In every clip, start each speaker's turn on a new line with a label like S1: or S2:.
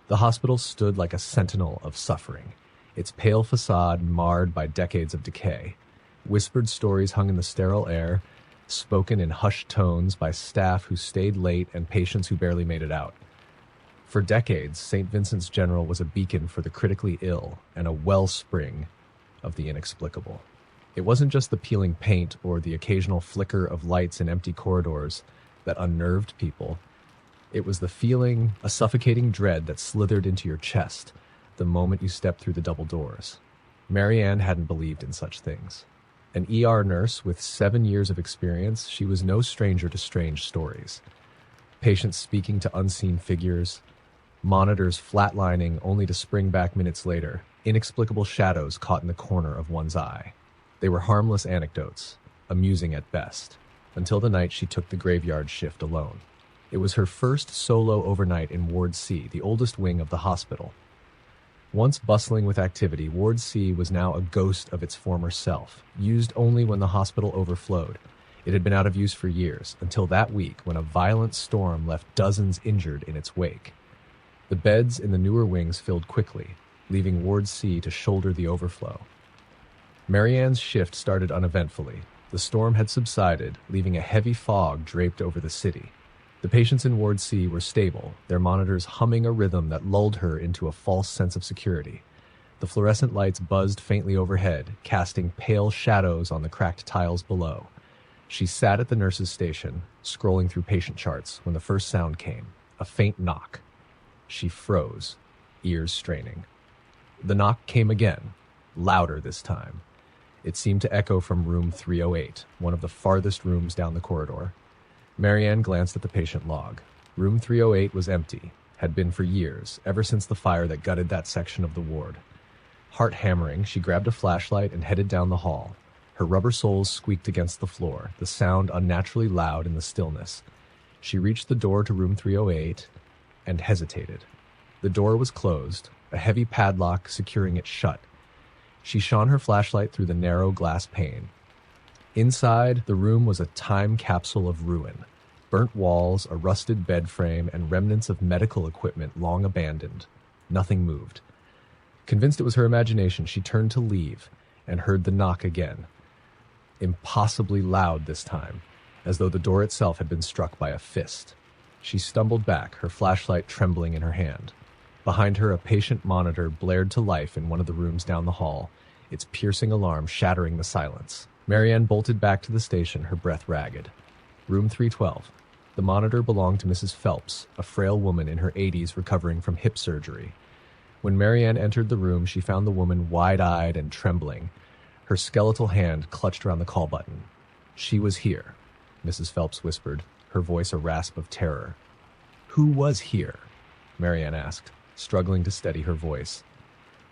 S1: The hospital stood like a sentinel of suffering, its pale facade marred by decades of decay. Whispered stories hung in the sterile air, spoken in hushed tones by staff who stayed late and patients who barely made it out. For decades, St. Vincent's General was a beacon for the critically ill and a wellspring of the inexplicable. It wasn't just the peeling paint or the occasional flicker of lights in empty corridors that unnerved people. It was the feeling, a suffocating dread that slithered into your chest the moment you stepped through the double doors. Marianne hadn't believed in such things. An ER nurse with 7 years of experience, she was no stranger to strange stories. Patients speaking to unseen figures, monitors flatlining only to spring back minutes later, inexplicable shadows caught in the corner of one's eye. They were harmless anecdotes, amusing at best, until the night she took the graveyard shift alone. It was her first solo overnight in Ward C, the oldest wing of the hospital. Once bustling with activity, Ward C was now a ghost of its former self, used only when the hospital overflowed. It had been out of use for years, until that week when a violent storm left dozens injured in its wake. The beds in the newer wings filled quickly, leaving Ward C to shoulder the overflow. Marianne's shift started uneventfully. The storm had subsided, leaving a heavy fog draped over the city. The patients in Ward C were stable, their monitors humming a rhythm that lulled her into a false sense of security. The fluorescent lights buzzed faintly overhead, casting pale shadows on the cracked tiles below. She sat at the nurse's station, scrolling through patient charts, when the first sound came, a faint knock. She froze, ears straining. The knock came again, louder this time. It seemed to echo from room 308, one of the farthest rooms down the corridor. Marianne glanced at the patient log. Room 308 was empty, had been for years, ever since the fire that gutted that section of the ward. Heart hammering, she grabbed a flashlight and headed down the hall. Her rubber soles squeaked against the floor, the sound unnaturally loud in the stillness. She reached the door to room 308 and hesitated. The door was closed, a heavy padlock securing it shut. She shone her flashlight through the narrow glass pane. Inside, the room was a time capsule of ruin. Burnt walls, a rusted bed frame, and remnants of medical equipment long abandoned. Nothing moved. Convinced it was her imagination, she turned to leave and heard the knock again. Impossibly loud this time, as though the door itself had been struck by a fist. She stumbled back, her flashlight trembling in her hand. Behind her, a patient monitor blared to life in one of the rooms down the hall, its piercing alarm shattering the silence. Marianne bolted back to the station, her breath ragged. Room 312. The monitor belonged to Mrs. Phelps, a frail woman in her 80s recovering from hip surgery. When Marianne entered the room, she found the woman wide-eyed and trembling, her skeletal hand clutched around the call button. "She was here," Mrs. Phelps whispered, her voice a rasp of terror. "Who was here?" Marianne asked, struggling to steady her voice.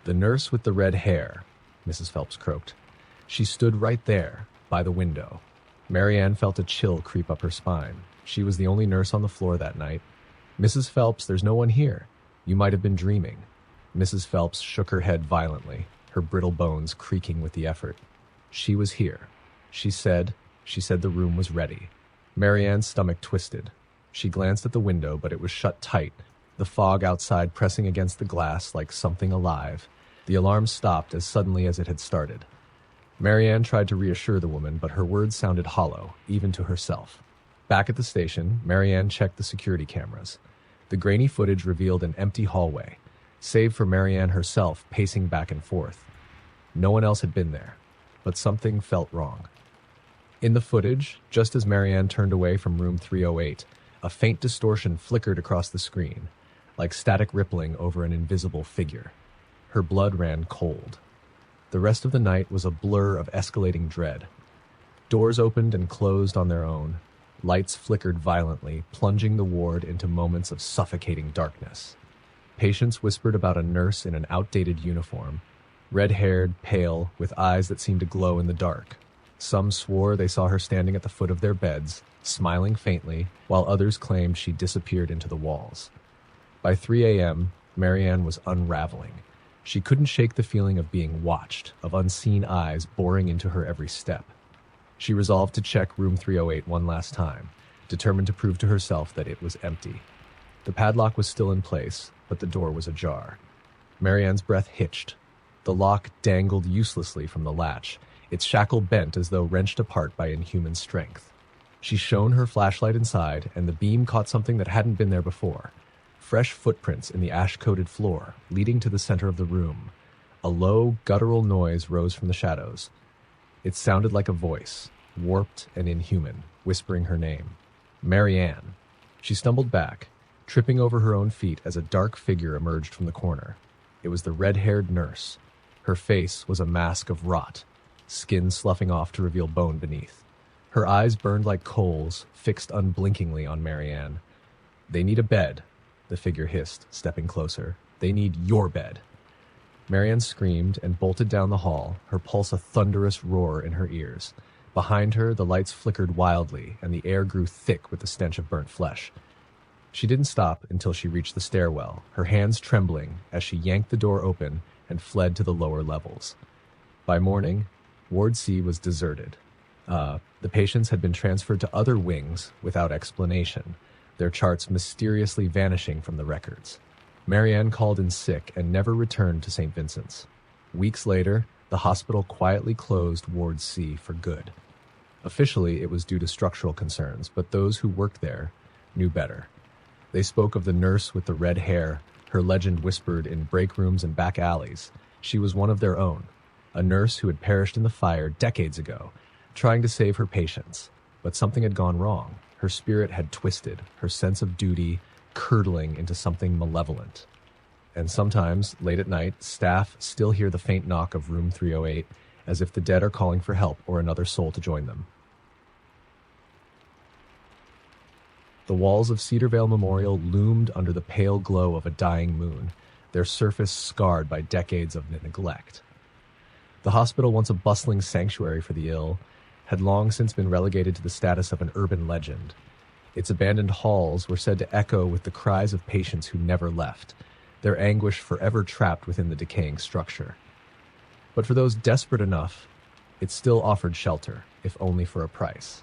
S1: "The nurse with the red hair," Mrs. Phelps croaked. "She stood right there, by the window." Marianne felt a chill creep up her spine. She was the only nurse on the floor that night. "Mrs. Phelps, there's no one here. You might have been dreaming." Mrs. Phelps shook her head violently, her brittle bones creaking with the effort. "She was here. She said the room was ready." Marianne's stomach twisted. She glanced at the window, but it was shut tight, the fog outside pressing against the glass like something alive. The alarm stopped as suddenly as it had started. Marianne tried to reassure the woman, but her words sounded hollow, even to herself. Back at the station, Marianne checked the security cameras. The grainy footage revealed an empty hallway, save for Marianne herself pacing back and forth. No one else had been there, but something felt wrong. In the footage, just as Marianne turned away from room 308, a faint distortion flickered across the screen, like static rippling over an invisible figure. Her blood ran cold. The rest of the night was a blur of escalating dread. Doors opened and closed on their own. Lights flickered violently, plunging the ward into moments of suffocating darkness. Patients whispered about a nurse in an outdated uniform, red-haired, pale, with eyes that seemed to glow in the dark. Some swore they saw her standing at the foot of their beds, smiling faintly, while others claimed she disappeared into the walls. By 3 a.m., Marianne was unraveling. She couldn't shake the feeling of being watched, of unseen eyes boring into her every step. She resolved to check room 308 one last time, determined to prove to herself that it was empty. The padlock was still in place, but the door was ajar. Marianne's breath hitched. The lock dangled uselessly from the latch, its shackle bent as though wrenched apart by inhuman strength. She shone her flashlight inside, and the beam caught something that hadn't been there before. Fresh footprints in the ash-coated floor, leading to the center of the room. A low, guttural noise rose from the shadows. It sounded like a voice, warped and inhuman, whispering her name. Marianne. She stumbled back, tripping over her own feet as a dark figure emerged from the corner. It was the red-haired nurse. Her face was a mask of rot, skin sloughing off to reveal bone beneath. Her eyes burned like coals, fixed unblinkingly on Marianne. "They need a bed," the figure hissed, stepping closer. "They need your bed." Marianne screamed and bolted down the hall, her pulse a thunderous roar in her ears. Behind her, the lights flickered wildly, and the air grew thick with the stench of burnt flesh. She didn't stop until she reached the stairwell, her hands trembling as she yanked the door open and fled to the lower levels. By morning, Ward C was deserted. The patients had been transferred to other wings without explanation, their charts mysteriously vanishing from the records. Marianne called in sick and never returned to St. Vincent's. Weeks later, the hospital quietly closed Ward C for good. Officially, it was due to structural concerns, but those who worked there knew better. They spoke of the nurse with the red hair, her legend whispered in break rooms and back alleys. She was one of their own, a nurse who had perished in the fire decades ago, trying to save her patients. But something had gone wrong. Her spirit had twisted, her sense of duty curdling into something malevolent. And sometimes, late at night, staff still hear the faint knock of room 308, as if the dead are calling for help or another soul to join them. The walls of Cedarvale Memorial loomed under the pale glow of a dying moon, their surface scarred by decades of neglect. The hospital, once a bustling sanctuary for the ill, had long since been relegated to the status of an urban legend. Its abandoned halls were said to echo with the cries of patients who never left, their anguish forever trapped within the decaying structure. But for those desperate enough, it still offered shelter, if only for a price.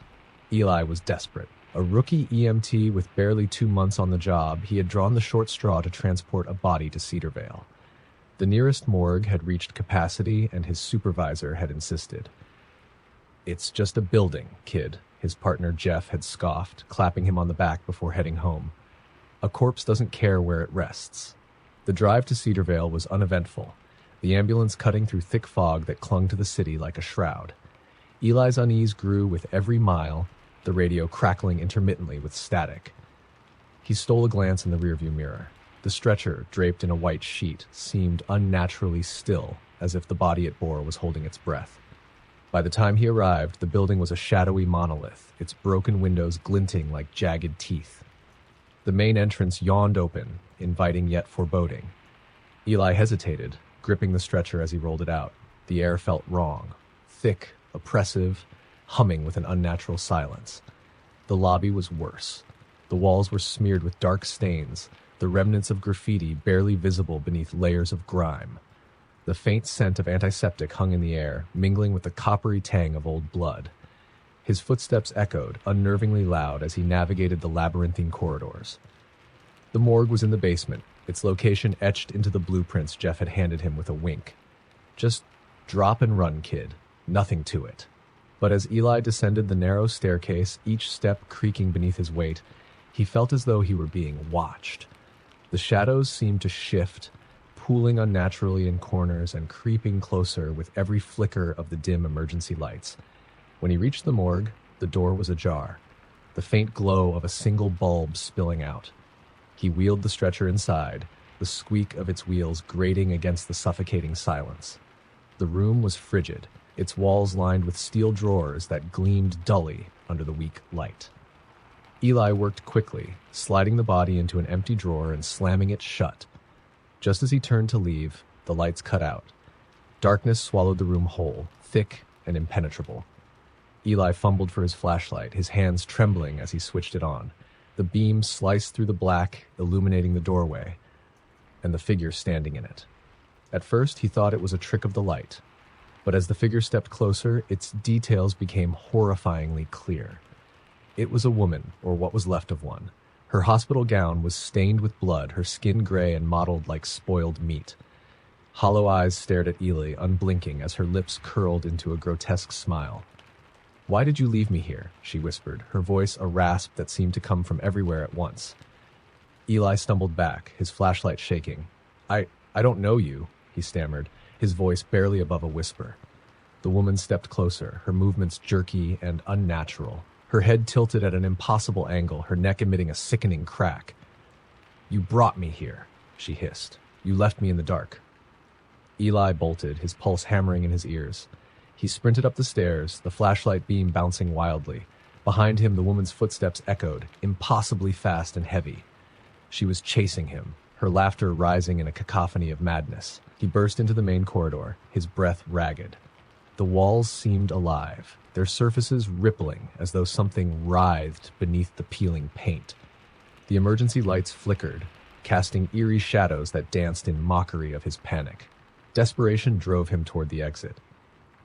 S1: Eli was desperate. A rookie EMT with barely 2 months on the job, he had drawn the short straw to transport a body to Cedarvale. The nearest morgue had reached capacity, and his supervisor had insisted. "It's just a building, kid," his partner Jeff had scoffed, clapping him on the back before heading home. A corpse doesn't care where it rests. The drive to Cedarvale was uneventful, the ambulance cutting through thick fog that clung to the city like a shroud. Eli's unease grew with every mile, the radio crackling intermittently with static. He stole a glance in the rearview mirror. The stretcher, draped in a white sheet, seemed unnaturally still, as if the body it bore was holding its breath. By the time he arrived, the building was a shadowy monolith, its broken windows glinting like jagged teeth. The main entrance yawned open, inviting yet foreboding. Eli hesitated, gripping the stretcher as he rolled it out. The air felt wrong, thick, oppressive, humming with an unnatural silence. The lobby was worse. The walls were smeared with dark stains, the remnants of graffiti barely visible beneath layers of grime. The faint scent of antiseptic hung in the air, mingling with the coppery tang of old blood. His footsteps echoed, unnervingly loud, as he navigated the labyrinthine corridors. The morgue was in the basement, its location etched into the blueprints Jeff had handed him with a wink. "Just drop and run, kid. Nothing to it." But as Eli descended the narrow staircase, each step creaking beneath his weight, he felt as though he were being watched. The shadows seemed to shift, pooling unnaturally in corners and creeping closer with every flicker of the dim emergency lights. When he reached the morgue, the door was ajar, the faint glow of a single bulb spilling out. He wheeled the stretcher inside, the squeak of its wheels grating against the suffocating silence. The room was frigid, its walls lined with steel drawers that gleamed dully under the weak light. Eli worked quickly, sliding the body into an empty drawer and slamming it shut. Just as he turned to leave, the lights cut out. Darkness swallowed the room whole, thick and impenetrable. Eli fumbled for his flashlight, his hands trembling as he switched it on. The beam sliced through the black, illuminating the doorway, and the figure standing in it. At first, he thought it was a trick of the light, but as the figure stepped closer, its details became horrifyingly clear. It was a woman, or what was left of one, Her hospital gown was stained with blood, her skin gray and mottled like spoiled meat. Hollow eyes stared at Eli, unblinking, as her lips curled into a grotesque smile. "Why did you leave me here?" she whispered, her voice a rasp that seemed to come from everywhere at once. Eli stumbled back, his flashlight shaking. I don't know you," he stammered, his voice barely above a whisper. The woman stepped closer, her movements jerky and unnatural, her head tilted at an impossible angle, her neck emitting a sickening crack. "You brought me here," she hissed. "You left me in the dark." Eli bolted, his pulse hammering in his ears. He sprinted up the stairs, the flashlight beam bouncing wildly. Behind him, the woman's footsteps echoed, impossibly fast and heavy. She was chasing him, her laughter rising in a cacophony of madness. He burst into the main corridor, his breath ragged. The walls seemed alive, their surfaces rippling as though something writhed beneath the peeling paint. The emergency lights flickered, casting eerie shadows that danced in mockery of his panic. Desperation drove him toward the exit.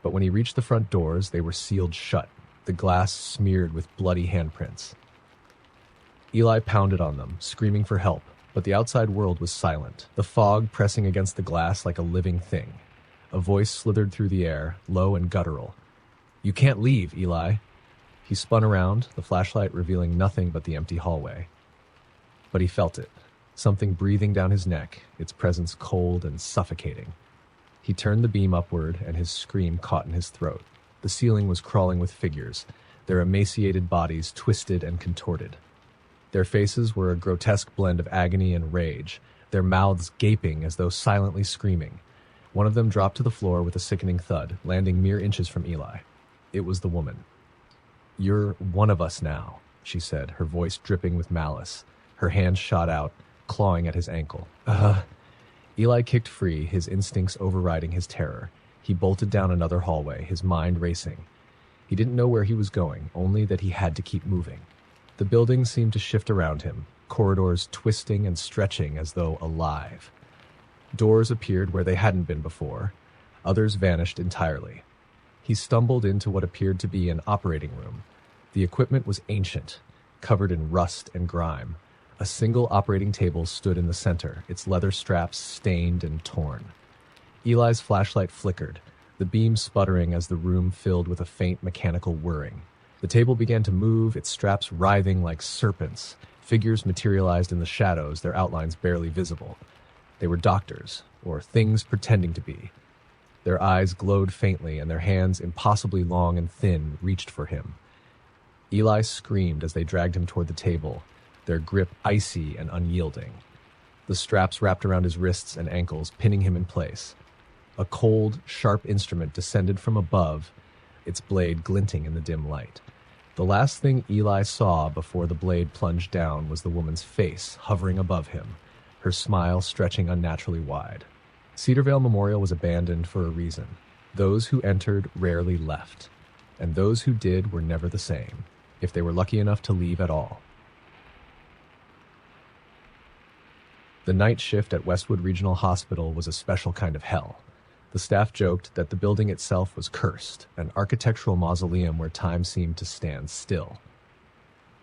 S1: But when he reached the front doors, they were sealed shut, the glass smeared with bloody handprints. Eli pounded on them, screaming for help, but the outside world was silent, the fog pressing against the glass like a living thing. A voice slithered through the air, low and guttural. "You can't leave, Eli." He spun around, the flashlight revealing nothing but the empty hallway. But he felt it, something breathing down his neck, its presence cold and suffocating. He turned the beam upward, and his scream caught in his throat. The ceiling was crawling with figures, their emaciated bodies twisted and contorted. Their faces were a grotesque blend of agony and rage, their mouths gaping as though silently screaming. One of them dropped to the floor with a sickening thud, landing mere inches from Eli. It was the woman. "You're one of us now," she said, her voice dripping with malice. Her hand shot out, clawing at his ankle. Eli kicked free, his instincts overriding his terror. He bolted down another hallway, his mind racing. He didn't know where he was going, only that he had to keep moving. The building seemed to shift around him, corridors twisting and stretching as though alive. Doors appeared where they hadn't been before. Others vanished entirely. He stumbled into what appeared to be an operating room. The equipment was ancient, covered in rust and grime. A single operating table stood in the center, its leather straps stained and torn. Eli's flashlight flickered, the beam sputtering as the room filled with a faint mechanical whirring. The table began to move, its straps writhing like serpents. Figures materialized in the shadows, their outlines barely visible. They were doctors, or things pretending to be. Their eyes glowed faintly, and their hands, impossibly long and thin, reached for him. Eli screamed as they dragged him toward the table, their grip icy and unyielding. The straps wrapped around his wrists and ankles, pinning him in place. A cold, sharp instrument descended from above, its blade glinting in the dim light. The last thing Eli saw before the blade plunged down was the woman's face hovering above him, her smile stretching unnaturally wide. Cedarvale Memorial was abandoned for a reason. Those who entered rarely left, and those who did were never the same, if they were lucky enough to leave at all. The night shift at Westwood Regional Hospital was a special kind of hell. The staff joked that the building itself was cursed, an architectural mausoleum where time seemed to stand still.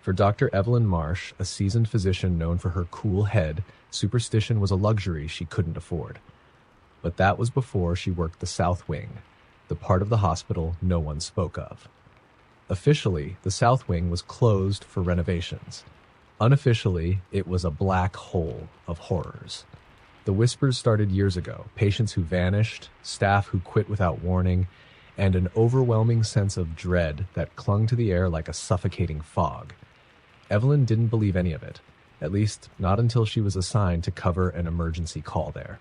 S1: For Dr. Evelyn Marsh, a seasoned physician known for her cool head, superstition was a luxury she couldn't afford. But that was before she worked the South Wing, the part of the hospital no one spoke of. Officially, the South Wing was closed for renovations. Unofficially, it was a black hole of horrors. The whispers started years ago, patients who vanished, staff who quit without warning, and an overwhelming sense of dread that clung to the air like a suffocating fog. Evelyn didn't believe any of it, at least not until she was assigned to cover an emergency call there.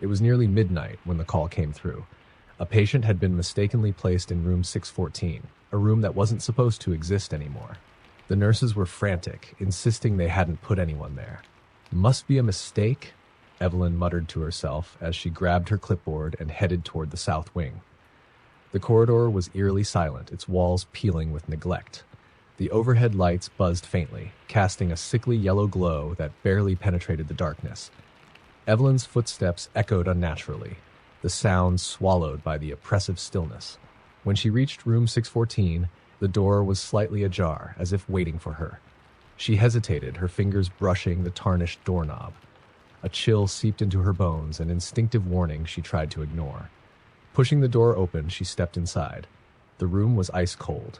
S1: It was nearly midnight when the call came through. A patient had been mistakenly placed in room 614, a room that wasn't supposed to exist anymore. The nurses were frantic, insisting they hadn't put anyone there. "Must be a mistake," Evelyn muttered to herself as she grabbed her clipboard and headed toward the south wing. The corridor was eerily silent, its walls peeling with neglect. The overhead lights buzzed faintly, casting a sickly yellow glow that barely penetrated the darkness. Evelyn's footsteps echoed unnaturally, the sounds swallowed by the oppressive stillness. When she reached room 614, the door was slightly ajar, as if waiting for her. She hesitated, her fingers brushing the tarnished doorknob. A chill seeped into her bones, an instinctive warning she tried to ignore. Pushing the door open, she stepped inside. The room was ice cold,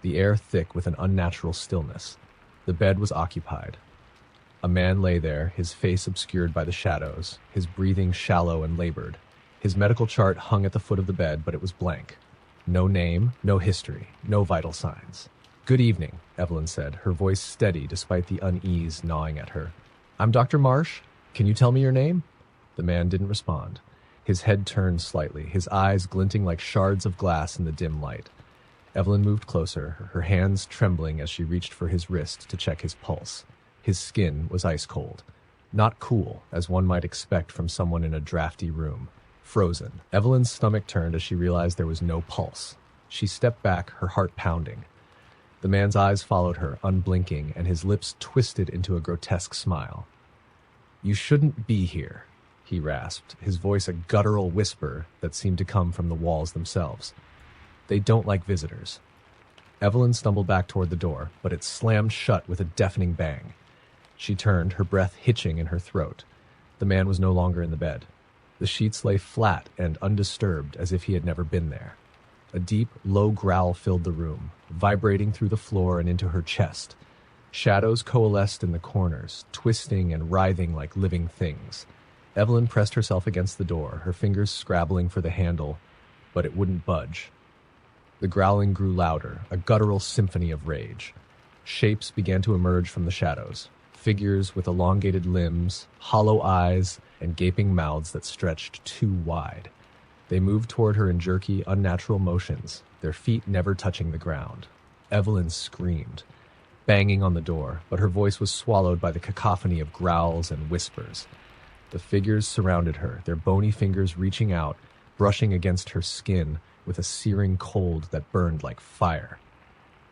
S1: the air thick with an unnatural stillness. The bed was occupied. A man lay there, his face obscured by the shadows, his breathing shallow and labored. His medical chart hung at the foot of the bed, but it was blank. No name, no history, no vital signs. "Good evening," Evelyn said, her voice steady despite the unease gnawing at her. "I'm Dr. Marsh. Can you tell me your name?" The man didn't respond. His head turned slightly, his eyes glinting like shards of glass in the dim light. Evelyn moved closer, her hands trembling as she reached for his wrist to check his pulse. His skin was ice cold. Not cool, as one might expect from someone in a drafty room. Frozen. Evelyn's stomach turned as she realized there was no pulse. She stepped back, her heart pounding. The man's eyes followed her, unblinking, and his lips twisted into a grotesque smile. "You shouldn't be here," he rasped, his voice a guttural whisper that seemed to come from the walls themselves. "They don't like visitors." Evelyn stumbled back toward the door, but it slammed shut with a deafening bang. She turned, her breath hitching in her throat. The man was no longer in the bed. The sheets lay flat and undisturbed as if he had never been there. A deep, low growl filled the room, vibrating through the floor and into her chest. Shadows coalesced in the corners, twisting and writhing like living things. Evelyn pressed herself against the door, her fingers scrabbling for the handle, but it wouldn't budge. The growling grew louder, a guttural symphony of rage. Shapes began to emerge from the shadows, figures with elongated limbs, hollow eyes, and gaping mouths that stretched too wide. They moved toward her in jerky, unnatural motions, their feet never touching the ground. Evelyn screamed, banging on the door, but her voice was swallowed by the cacophony of growls and whispers. The figures surrounded her, their bony fingers reaching out, brushing against her skin with a searing cold that burned like fire.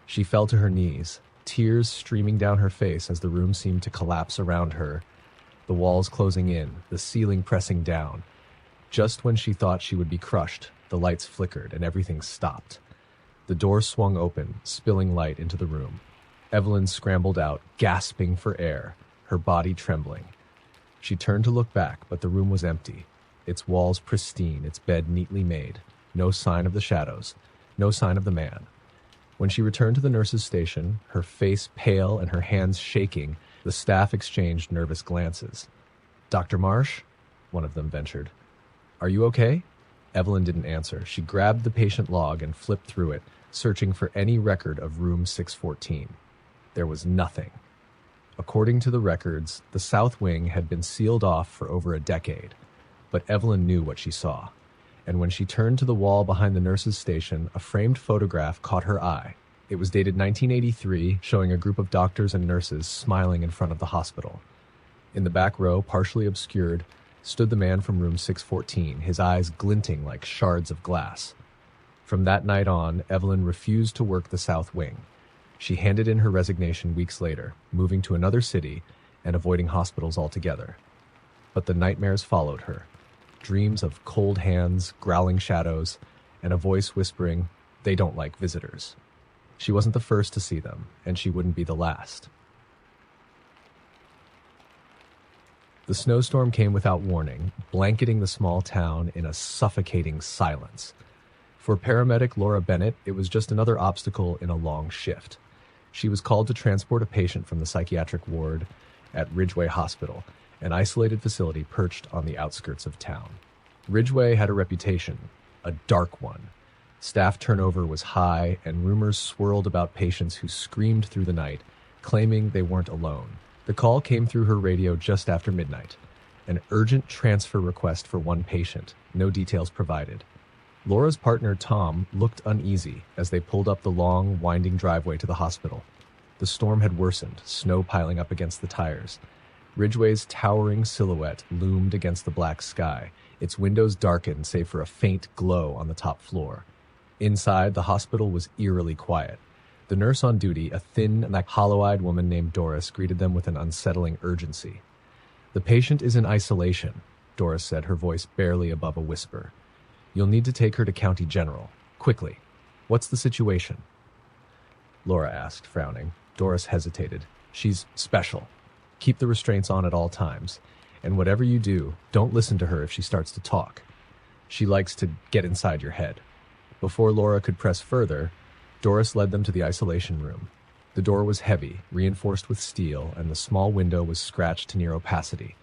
S1: She fell to her knees, tears streaming down her face as the room seemed to collapse around her, the walls closing in, the ceiling pressing down. Just when she thought she would be crushed, the lights flickered and everything stopped. The door swung open, spilling light into the room. Evelyn scrambled out, gasping for air, her body trembling. She turned to look back, but the room was empty, its walls pristine, its bed neatly made. No sign of the shadows, no sign of the man. When she returned to the nurse's station, her face pale and her hands shaking, the staff exchanged nervous glances. "Dr. Marsh?" one of them ventured. "Are you okay?" Evelyn didn't answer. She grabbed the patient log and flipped through it, searching for any record of room 614. There was nothing. According to the records, the south wing had been sealed off for over a decade, but Evelyn knew what she saw. And when she turned to the wall behind the nurse's station, a framed photograph caught her eye. It was dated 1983, showing a group of doctors and nurses smiling in front of the hospital. In the back row, partially obscured, stood the man from room 614, his eyes glinting like shards of glass. From that night on, Evelyn refused to work the south wing. She handed in her resignation weeks later, moving to another city and avoiding hospitals altogether. But the nightmares followed her. Dreams of cold hands, growling shadows, and a voice whispering, "They don't like visitors." She wasn't the first to see them, and she wouldn't be the last. The snowstorm came without warning, blanketing the small town in a suffocating silence. For paramedic Laura Bennett, it was just another obstacle in a long shift. She was called to transport a patient from the psychiatric ward at Ridgeway Hospital, an isolated facility perched on the outskirts of town. Ridgeway had a reputation, a dark one. Staff turnover was high, and rumors swirled about patients who screamed through the night, claiming they weren't alone. The call came through her radio just after midnight. An urgent transfer request for one patient, no details provided. Laura's partner, Tom, looked uneasy as they pulled up the long, winding driveway to the hospital. The storm had worsened, snow piling up against the tires. Ridgeway's towering silhouette loomed against the black sky, its windows darkened save for a faint glow on the top floor. Inside, the hospital was eerily quiet. The nurse on duty, a thin and hollow-eyed woman named Doris, greeted them with an unsettling urgency. "The patient is in isolation," Doris said, her voice barely above a whisper. "You'll need to take her to County General. Quickly. What's the situation?" Laura asked, frowning. Doris hesitated. She's special. Keep the restraints on at all times. And whatever you do, don't listen to her if she starts to talk. She likes to get inside your head. Before Laura could press further, Doris led them to the isolation room. The door was heavy, reinforced with steel, and the small window was scratched to near opacity.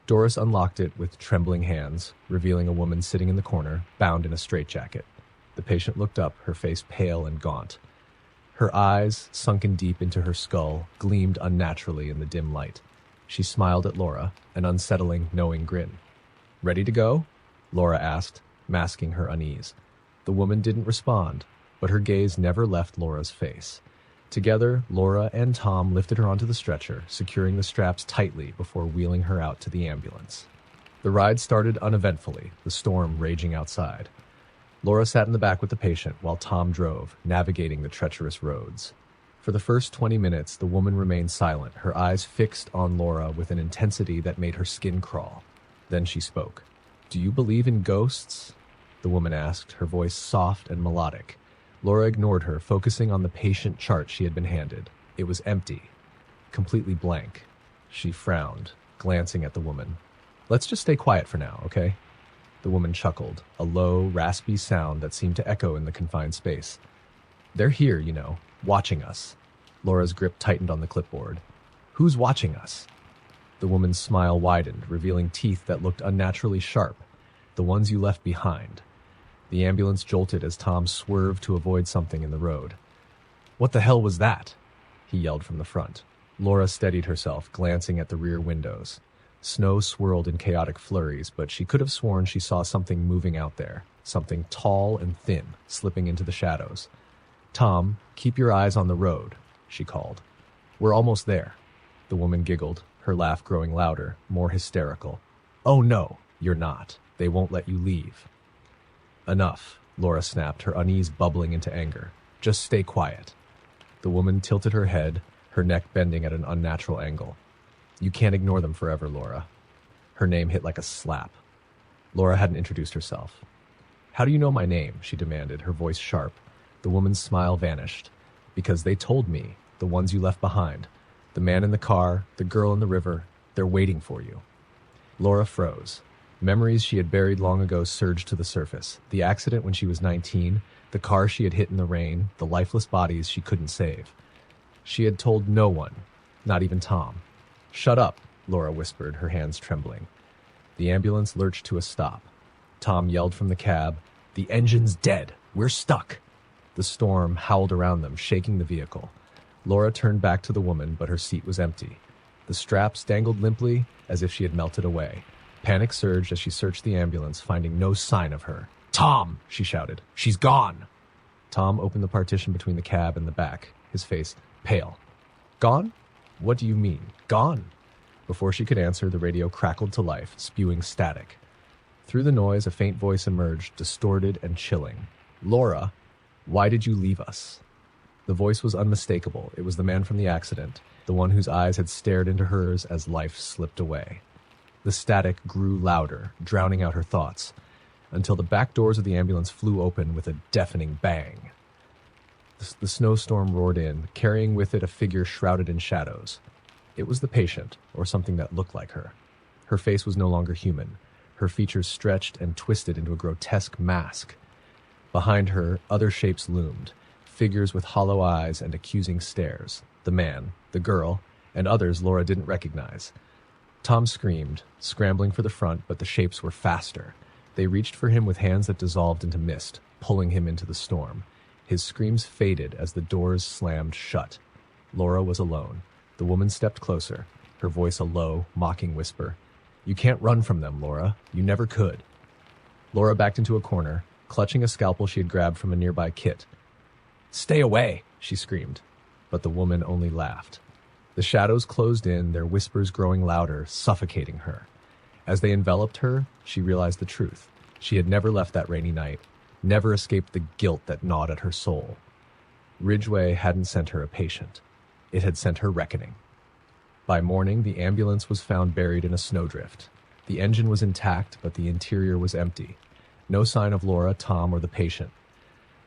S1: Doris unlocked it with trembling hands, revealing a woman sitting in the corner, bound in a straitjacket. The patient looked up, her face pale and gaunt. Her eyes, sunken deep into her skull, gleamed unnaturally in the dim light. She smiled at Laura, an unsettling, knowing grin. "Ready to go?" Laura asked, masking her unease. The woman didn't respond, but her gaze never left Laura's face. Together, Laura and Tom lifted her onto the stretcher, securing the straps tightly before wheeling her out to the ambulance. The ride started uneventfully, the storm raging outside. Laura sat in the back with the patient while Tom drove, navigating the treacherous roads. For the first 20 minutes, the woman remained silent, her eyes fixed on Laura with an intensity that made her skin crawl. Then she spoke. "Do you believe in ghosts?" the woman asked, her voice soft and melodic. Laura ignored her, focusing on the patient chart she had been handed. It was empty, completely blank. She frowned, glancing at the woman. "Let's just stay quiet for now, okay?" The woman chuckled, a low, raspy sound that seemed to echo in the confined space. "They're here, watching us." Laura's grip tightened on the clipboard. "Who's watching us?" The woman's smile widened, revealing teeth that looked unnaturally sharp, the ones you left behind. The ambulance jolted as Tom swerved to avoid something in the road. "What the hell was that?" he yelled from the front. Laura steadied herself, glancing at the rear windows. Snow swirled in chaotic flurries, but she could have sworn she saw something moving out there, something tall and thin, slipping into the shadows. "Tom, keep your eyes on the road," she called. "We're almost there." The woman giggled, her laugh growing louder, more hysterical. "Oh no, you're not. They won't let you leave." "Enough," Laura snapped, her unease bubbling into anger. "Just stay quiet." The woman tilted her head, her neck bending at an unnatural angle. "You can't ignore them forever, Laura." Her name hit like a slap. Laura hadn't introduced herself. "How do you know my name?" she demanded, her voice sharp. The woman's smile vanished. "Because they told me, the ones you left behind. The man in the car, the girl in the river, they're waiting for you." Laura froze. Memories she had buried long ago surged to the surface. The accident when she was 19, the car she had hit in the rain, the lifeless bodies she couldn't save. She had told no one, not even Tom. "Shut up," Laura whispered, her hands trembling. The ambulance lurched to a stop. Tom yelled from the cab, "The engine's dead. We're stuck." The storm howled around them, shaking the vehicle. Laura turned back to the woman, but her seat was empty. The straps dangled limply as if she had melted away. Panic surged as she searched the ambulance, finding no sign of her. "Tom!" she shouted. "She's gone!" Tom opened the partition between the cab and the back, his face pale. "Gone? What do you mean, gone?" Before she could answer, the radio crackled to life, spewing static. Through the noise, a faint voice emerged, distorted and chilling. "Laura, why did you leave us?" The voice was unmistakable. It was the man from the accident, the one whose eyes had stared into hers as life slipped away. The static grew louder, drowning out her thoughts, until the back doors of the ambulance flew open with a deafening bang. The snowstorm roared in, carrying with it a figure shrouded in shadows. It was the patient, or something that looked like her. Her face was no longer human, her features stretched and twisted into a grotesque mask. Behind her, other shapes loomed, figures with hollow eyes and accusing stares. The man, the girl, and others Laura didn't recognize. Tom screamed, scrambling for the front, but the shapes were faster. They reached for him with hands that dissolved into mist, pulling him into the storm. His screams faded as the doors slammed shut. Laura was alone. The woman stepped closer, her voice a low, mocking whisper. "You can't run from them, Laura. You never could." Laura backed into a corner, clutching a scalpel she had grabbed from a nearby kit. "Stay away!" she screamed, but the woman only laughed. The shadows closed in, their whispers growing louder, suffocating her. As they enveloped her, she realized the truth. She had never left that rainy night, never escaped the guilt that gnawed at her soul. Ridgeway hadn't sent her a patient. It had sent her reckoning. By morning, the ambulance was found buried in a snowdrift. The engine was intact, but the interior was empty. No sign of Laura, Tom, or the patient.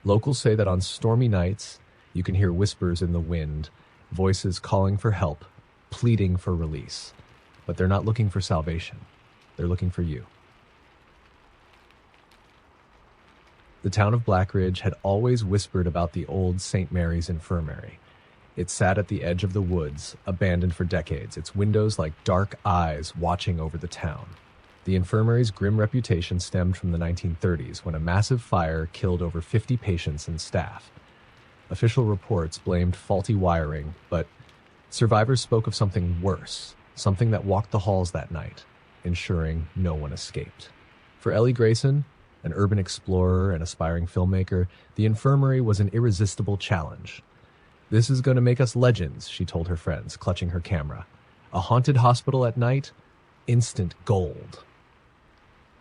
S1: Locals say that on stormy nights, you can hear whispers in the wind, voices calling for help, pleading for release. But they're not looking for salvation. They're looking for you. The town of Blackridge had always whispered about the old St. Mary's Infirmary. It sat at the edge of the woods, abandoned for decades, its windows like dark eyes watching over the town. The infirmary's grim reputation stemmed from the 1930s, when a massive fire killed over 50 patients and staff. Official reports blamed faulty wiring, but survivors spoke of something worse, something that walked the halls that night, ensuring no one escaped. For Ellie Grayson, an urban explorer and aspiring filmmaker, the infirmary was an irresistible challenge. "This is going to make us legends," she told her friends, clutching her camera. "A haunted hospital at night? Instant gold."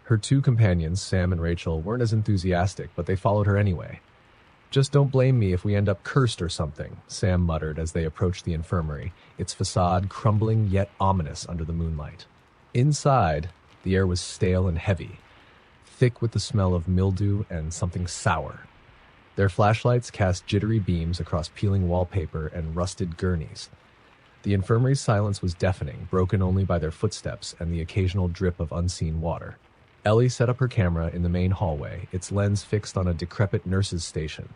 S1: Her two companions, Sam and Rachel, weren't as enthusiastic, but they followed her anyway. "Just don't blame me if we end up cursed or something," Sam muttered as they approached the infirmary, its facade crumbling yet ominous under the moonlight. Inside, the air was stale and heavy, thick with the smell of mildew and something sour. Their flashlights cast jittery beams across peeling wallpaper and rusted gurneys. The infirmary's silence was deafening, broken only by their footsteps and the occasional drip of unseen water. Ellie set up her camera in the main hallway, its lens fixed on a decrepit nurse's station.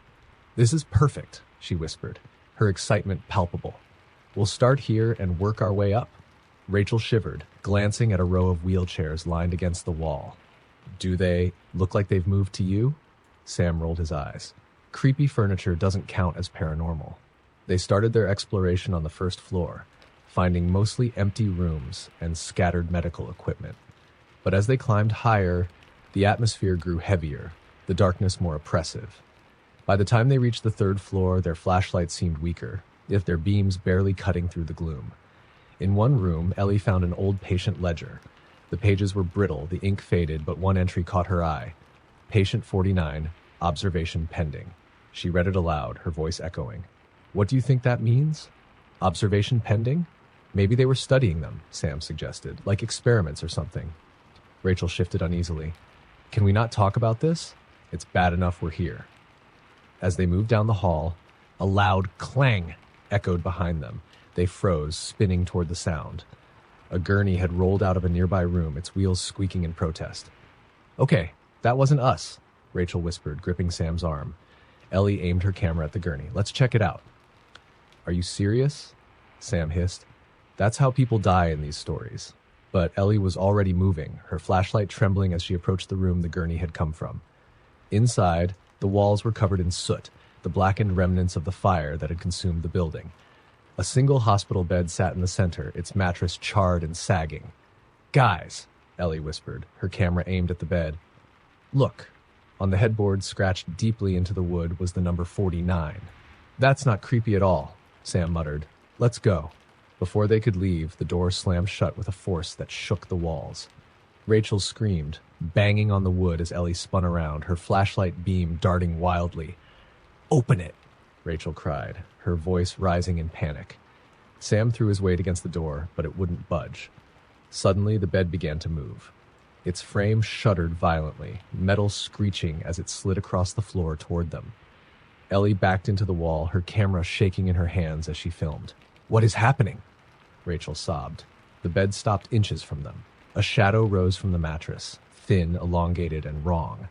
S1: "This is perfect," she whispered, her excitement palpable. "We'll start here and work our way up." Rachel shivered, glancing at a row of wheelchairs lined against the wall. "Do they look like they've moved to you?" Sam rolled his eyes. "Creepy furniture doesn't count as paranormal." They started their exploration on the first floor, finding mostly empty rooms and scattered medical equipment. But as they climbed higher, the atmosphere grew heavier, the darkness more oppressive. By the time they reached the third floor, their flashlights seemed weaker, if their beams barely cutting through the gloom. In one room, Ellie found an old patient ledger. The pages were brittle, the ink faded, but one entry caught her eye. "Patient 49, observation pending." She read it aloud, her voice echoing. "What do you think that means? Observation pending? Maybe they were studying them," Sam suggested, "like experiments or something." Rachel shifted uneasily. "Can we not talk about this? It's bad enough we're here." As they moved down the hall, a loud clang echoed behind them. They froze, spinning toward the sound. A gurney had rolled out of a nearby room, its wheels squeaking in protest. "Okay, that wasn't us," Rachel whispered, gripping Sam's arm. Ellie aimed her camera at the gurney. "Let's check it out." "Are you serious?" Sam hissed. "That's how people die in these stories." But Ellie was already moving, her flashlight trembling as she approached the room the gurney had come from. Inside, the walls were covered in soot, the blackened remnants of the fire that had consumed the building. A single hospital bed sat in the center, its mattress charred and sagging. "Guys," Ellie whispered, her camera aimed at the bed. "Look." On the headboard, scratched deeply into the wood, was the number 49. "That's not creepy at all," Sam muttered. "Let's go." Before they could leave, the door slammed shut with a force that shook the walls. Rachel screamed, banging on the wood as Ellie spun around, her flashlight beam darting wildly. "Open it!" Rachel cried, her voice rising in panic. Sam threw his weight against the door, but it wouldn't budge. Suddenly, the bed began to move. Its frame shuddered violently, metal screeching as it slid across the floor toward them. Ellie backed into the wall, her camera shaking in her hands as she filmed. "What is happening?" Rachel sobbed. The bed stopped inches from them. A shadow rose from the mattress, thin, elongated, and wrong.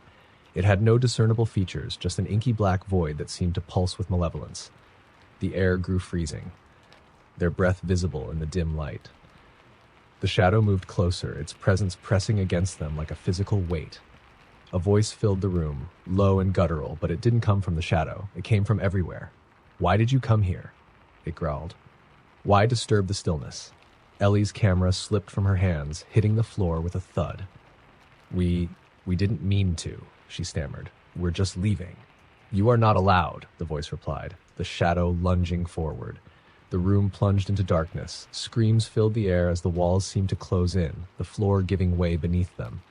S1: It had no discernible features, just an inky black void that seemed to pulse with malevolence. The air grew freezing, their breath visible in the dim light. The shadow moved closer, its presence pressing against them like a physical weight. A voice filled the room, low and guttural, but it didn't come from the shadow. It came from everywhere. "Why did you come here?" it growled. "Why disturb the stillness?" Ellie's camera slipped from her hands, hitting the floor with a thud. We didn't mean to," she stammered. "We're just leaving." "You are not allowed," the voice replied, the shadow lunging forward. The room plunged into darkness. Screams filled the air as the walls seemed to close in, the floor giving way beneath them.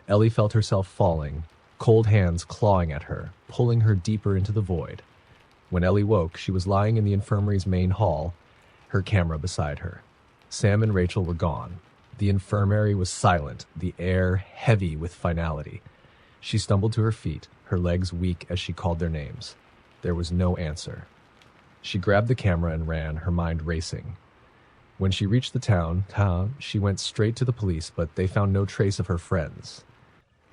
S1: Ellie felt herself falling, cold hands clawing at her, pulling her deeper into the void. When Ellie woke, she was lying in the infirmary's main hall, her camera beside her. Sam and Rachel were gone. The infirmary was silent, the air heavy with finality. She stumbled to her feet, her legs weak as she called their names. There was no answer. She grabbed the camera and ran, her mind racing. When she reached the town, she went straight to the police, but they found no trace of her friends.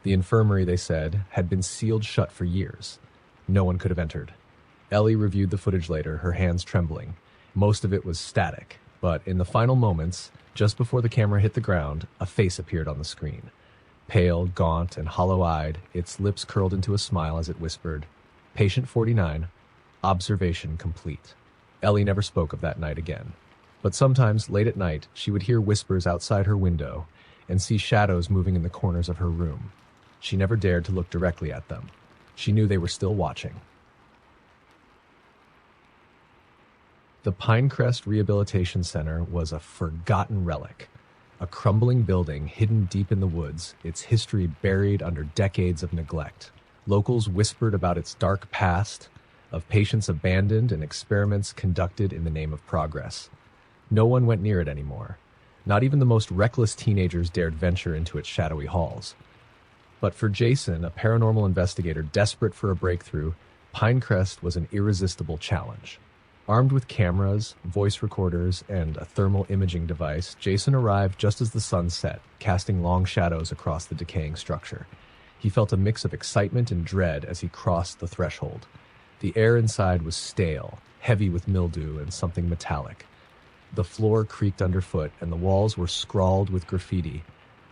S1: The infirmary, they said, had been sealed shut for years. No one could have entered. Ellie reviewed the footage later, her hands trembling. Most of it was static, but in the final moments, just before the camera hit the ground, a face appeared on the screen. Pale, gaunt, and hollow-eyed, its lips curled into a smile as it whispered, "Patient 49, observation complete." Ellie never spoke of that night again. But sometimes, late at night, she would hear whispers outside her window and see shadows moving in the corners of her room. She never dared to look directly at them. She knew they were still watching. The Pinecrest Rehabilitation Center was a forgotten relic, a crumbling building hidden deep in the woods, its history buried under decades of neglect. Locals whispered about its dark past, of patients abandoned and experiments conducted in the name of progress. No one went near it anymore. Not even the most reckless teenagers dared venture into its shadowy halls. But for Jason, a paranormal investigator desperate for a breakthrough, Pinecrest was an irresistible challenge. Armed with cameras, voice recorders, and a thermal imaging device, Jason arrived just as the sun set, casting long shadows across the decaying structure. He felt a mix of excitement and dread as he crossed the threshold. The air inside was stale, heavy with mildew and something metallic. The floor creaked underfoot, and the walls were scrawled with graffiti,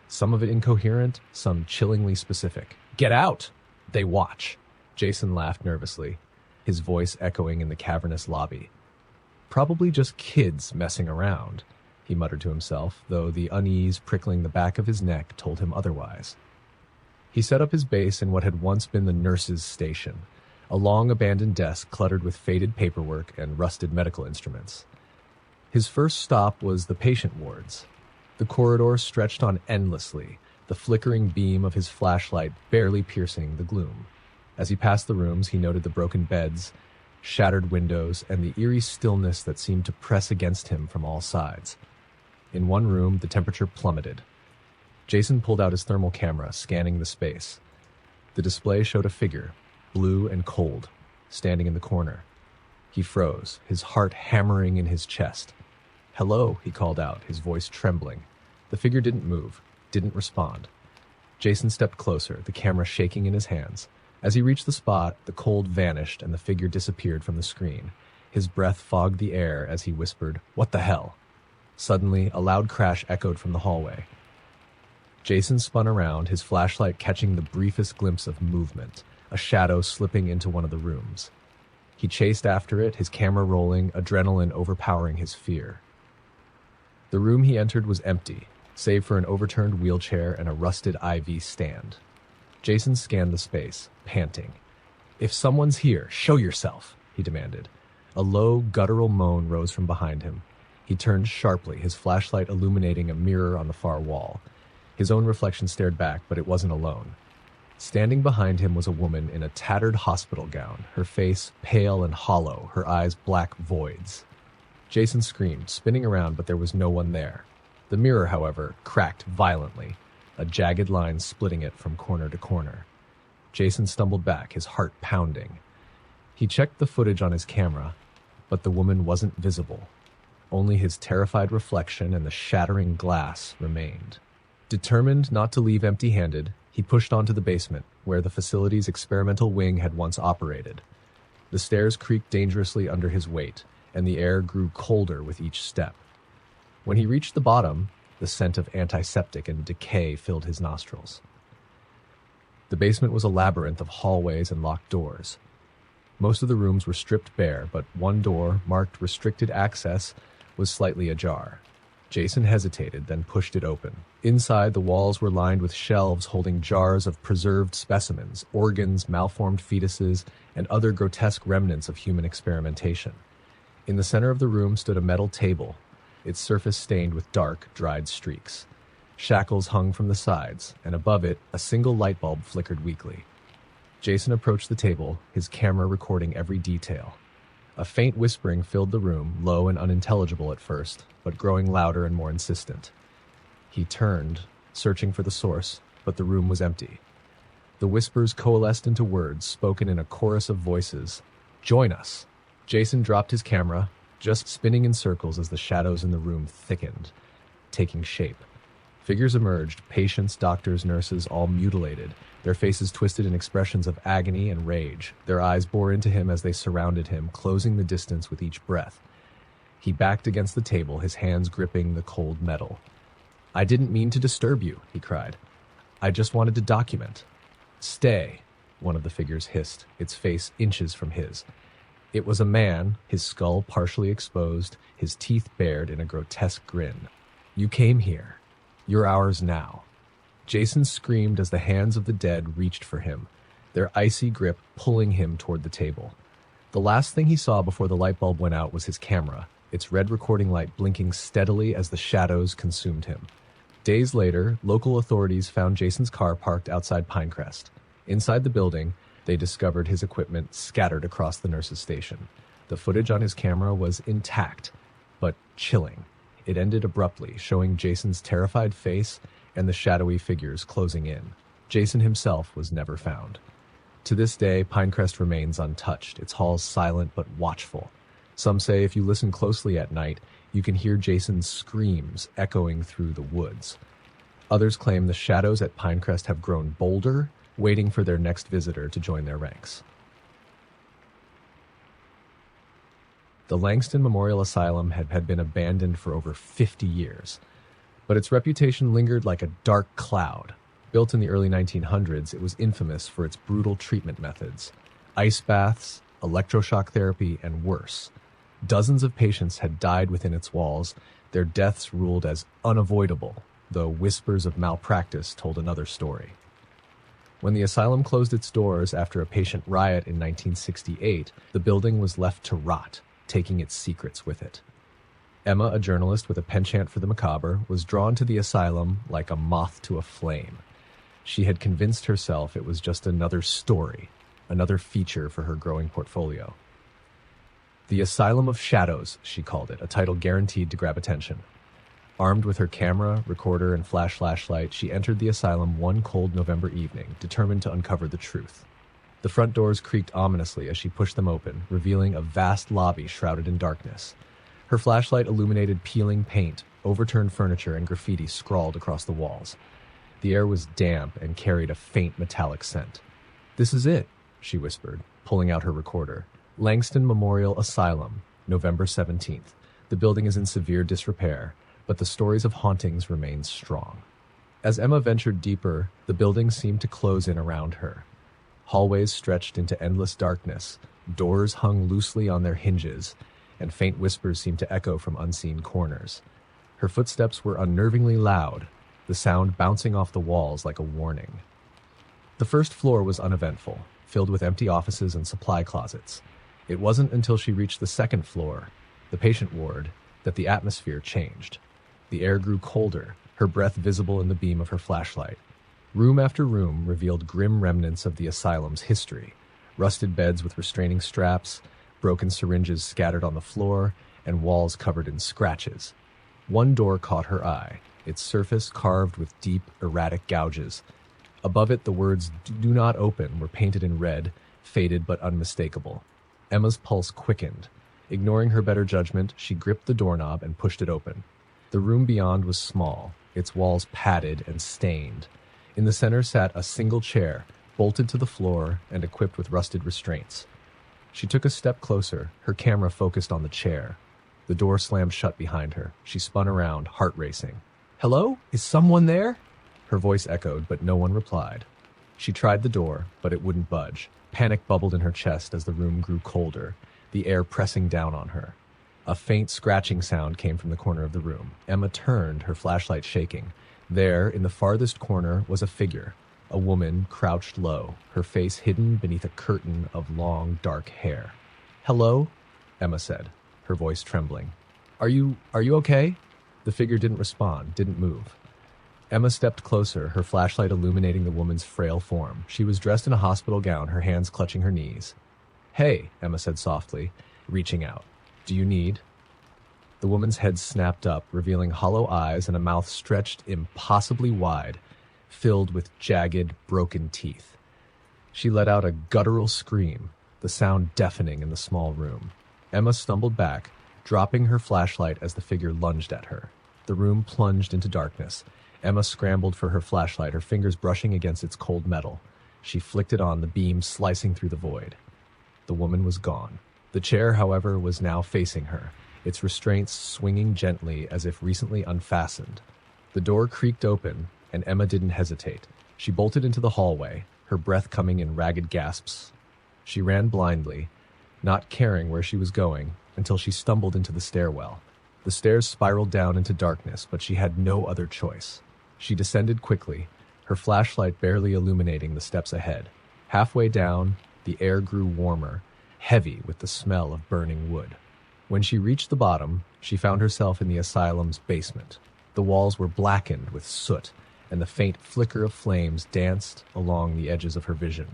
S1: some of it incoherent, some chillingly specific. "Get out! They watch!" Jason laughed nervously, his voice echoing in the cavernous lobby. "Probably just kids messing around," he muttered to himself, though the unease prickling the back of his neck told him otherwise. He set up his base in what had once been the nurse's station, a long abandoned desk cluttered with faded paperwork and rusted medical instruments. His first stop was the patient wards. The corridor stretched on endlessly, the flickering beam of his flashlight barely piercing the gloom. As he passed the rooms, he noted the broken beds, shattered windows, and the eerie stillness that seemed to press against him from all sides. In one room, the temperature plummeted. Jason pulled out his thermal camera, scanning the space. The display showed a figure, blue and cold, standing in the corner. He froze, his heart hammering in his chest. "Hello," he called out, his voice trembling. The figure didn't move, didn't respond. Jason stepped closer, the camera shaking in his hands. As he reached the spot, the cold vanished and the figure disappeared from the screen. His breath fogged the air as he whispered, "What the hell?" Suddenly, a loud crash echoed from the hallway. Jason spun around, his flashlight catching the briefest glimpse of movement, a shadow slipping into one of the rooms. He chased after it, his camera rolling, adrenaline overpowering his fear. The room he entered was empty, save for an overturned wheelchair and a rusted IV stand. Jason scanned the space, panting. "If someone's here, show yourself," he demanded. A low, guttural moan rose from behind him. He turned sharply, his flashlight illuminating a mirror on the far wall. His own reflection stared back, but it wasn't alone. Standing behind him was a woman in a tattered hospital gown, her face pale and hollow, her eyes black voids. Jason screamed, spinning around, but there was no one there. The mirror, however, cracked violently, a jagged line splitting it from corner to corner. Jason stumbled back, his heart pounding. He checked the footage on his camera, but the woman wasn't visible. Only his terrified reflection and the shattering glass remained. Determined not to leave empty-handed, he pushed onto the basement, where the facility's experimental wing had once operated. The stairs creaked dangerously under his weight, and the air grew colder with each step. When he reached the bottom, the scent of antiseptic and decay filled his nostrils. The basement was a labyrinth of hallways and locked doors. Most of the rooms were stripped bare, but one door, marked restricted access, was slightly ajar. Jason hesitated, then pushed it open. Inside, the walls were lined with shelves holding jars of preserved specimens, organs, malformed fetuses, and other grotesque remnants of human experimentation. In the center of the room stood a metal table, its surface stained with dark, dried streaks. Shackles hung from the sides, and above it, a single light bulb flickered weakly. Jason approached the table, his camera recording every detail. A faint whispering filled the room, low and unintelligible at first, but growing louder and more insistent. He turned, searching for the source, but the room was empty. The whispers coalesced into words, spoken in a chorus of voices. "Join us. Jason dropped his camera, just spinning in circles as the shadows in the room thickened, taking shape. Figures emerged, patients, doctors, nurses, all mutilated, their faces twisted in expressions of agony and rage. Their eyes bore into him as they surrounded him, closing the distance with each breath. He backed against the table, his hands gripping the cold metal. "I didn't mean to disturb you," he cried. "I just wanted to document." "Stay," one of the figures hissed, its face inches from his. It was a man, his skull partially exposed, his teeth bared in a grotesque grin. "You came here. You're ours now." Jason screamed as the hands of the dead reached for him, their icy grip pulling him toward the table. The last thing he saw before the light bulb went out was his camera, its red recording light blinking steadily as the shadows consumed him. Days later, local authorities found Jason's car parked outside Pinecrest. Inside the building, they discovered his equipment scattered across the nurse's station. The footage on his camera was intact, but chilling. It ended abruptly, showing Jason's terrified face and the shadowy figures closing in. Jason himself was never found. To this day, Pinecrest remains untouched, its halls silent but watchful. Some say if you listen closely at night, you can hear Jason's screams echoing through the woods. Others claim the shadows at Pinecrest have grown bolder, waiting for their next visitor to join their ranks. The Langston Memorial Asylum had been abandoned for over 50 years, but its reputation lingered like a dark cloud. Built in the early 1900s, it was infamous for its brutal treatment methods: ice baths, electroshock therapy, and worse. Dozens of patients had died within its walls, their deaths ruled as unavoidable, though whispers of malpractice told another story. When the asylum closed its doors after a patient riot in 1968, the building was left to rot, taking its secrets with it. Emma, a journalist with a penchant for the macabre, was drawn to the asylum like a moth to a flame. She had convinced herself it was just another story, another feature for her growing portfolio. The Asylum of Shadows, she called it, a title guaranteed to grab attention. Armed with her camera, recorder, and flashlight, she entered the asylum one cold November evening, determined to uncover the truth. The front doors creaked ominously as she pushed them open, revealing a vast lobby shrouded in darkness. Her flashlight illuminated peeling paint, overturned furniture, and graffiti scrawled across the walls. The air was damp and carried a faint metallic scent. "This is it," she whispered, pulling out her recorder. "Langston Memorial Asylum, November 17th. The building is in severe disrepair, but the stories of hauntings remain strong." As Emma ventured deeper, the building seemed to close in around her. Hallways stretched into endless darkness, doors hung loosely on their hinges, and faint whispers seemed to echo from unseen corners. Her footsteps were unnervingly loud, the sound bouncing off the walls like a warning. The first floor was uneventful, filled with empty offices and supply closets. It wasn't until she reached the second floor, the patient ward, that the atmosphere changed. The air grew colder, her breath visible in the beam of her flashlight. Room after room revealed grim remnants of the asylum's history: rusted beds with restraining straps, broken syringes scattered on the floor, and walls covered in scratches. One door caught her eye, its surface carved with deep, erratic gouges. Above it, the words "Do not open" were painted in red, faded but unmistakable. Emma's pulse quickened. Ignoring her better judgment, she gripped the doorknob and pushed it open. The room beyond was small, its walls padded and stained. In the center sat a single chair, bolted to the floor and equipped with rusted restraints. She took a step closer, her camera focused on the chair. The door slammed shut behind her. She spun around, heart racing. "Hello? Is someone there?" Her voice echoed, but no one replied. She tried the door, but it wouldn't budge. Panic bubbled in her chest as the room grew colder, the air pressing down on her. A faint scratching sound came from the corner of the room. Emma turned, her flashlight shaking. There, in the farthest corner, was a figure, a woman crouched low, her face hidden beneath a curtain of long, dark hair. "Hello?" Emma said, her voice trembling. Are you okay?" The figure didn't respond, didn't move. Emma stepped closer, her flashlight illuminating the woman's frail form. She was dressed in a hospital gown, her hands clutching her knees. "Hey," Emma said softly, reaching out. "Do you need?" The woman's head snapped up, revealing hollow eyes and a mouth stretched impossibly wide, filled with jagged, broken teeth. She let out a guttural scream, the sound deafening in the small room. Emma stumbled back, dropping her flashlight as the figure lunged at her. The room plunged into darkness. Emma scrambled for her flashlight, her fingers brushing against its cold metal. She flicked it on, the beam slicing through the void. The woman was gone. The chair, however, was now facing her, its restraints swinging gently as if recently unfastened. The door creaked open, and Emma didn't hesitate. She bolted into the hallway, her breath coming in ragged gasps. She ran blindly, not caring where she was going, until she stumbled into the stairwell. The stairs spiraled down into darkness, but she had no other choice. She descended quickly, her flashlight barely illuminating the steps ahead. Halfway down, the air grew warmer, heavy with the smell of burning wood. When she reached the bottom, she found herself in the asylum's basement. The walls were blackened with soot, and the faint flicker of flames danced along the edges of her vision.